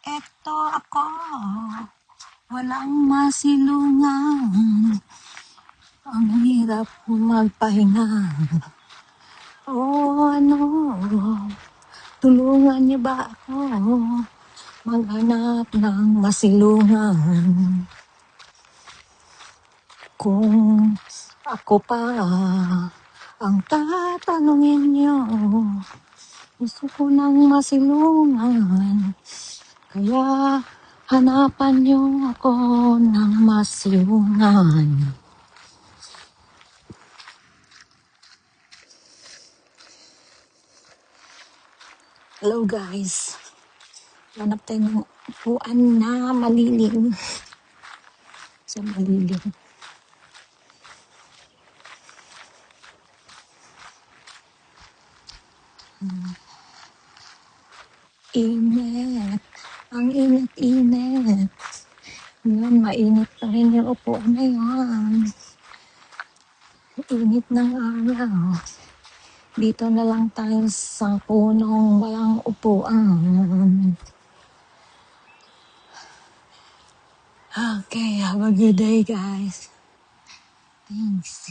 Eto ako, walang masilungan. Ang hirap magpahinga. Ano, tulungan niyo ba ako maghanap ng masilungan? Kung ako pa ang tatanungin niyo, gusto ko ng masilungan. Kaya hanapan niyo ako ng masilungan. Hello guys. Hanap tayo ng upuan na malilim. Sa malilim. Init. Ang init-init. Ngayon, mainit pa rin yung upuan na yan. Init ng araw. Dito na lang tayo sa punong walang upuan. Okay, have a good day guys. Thanks.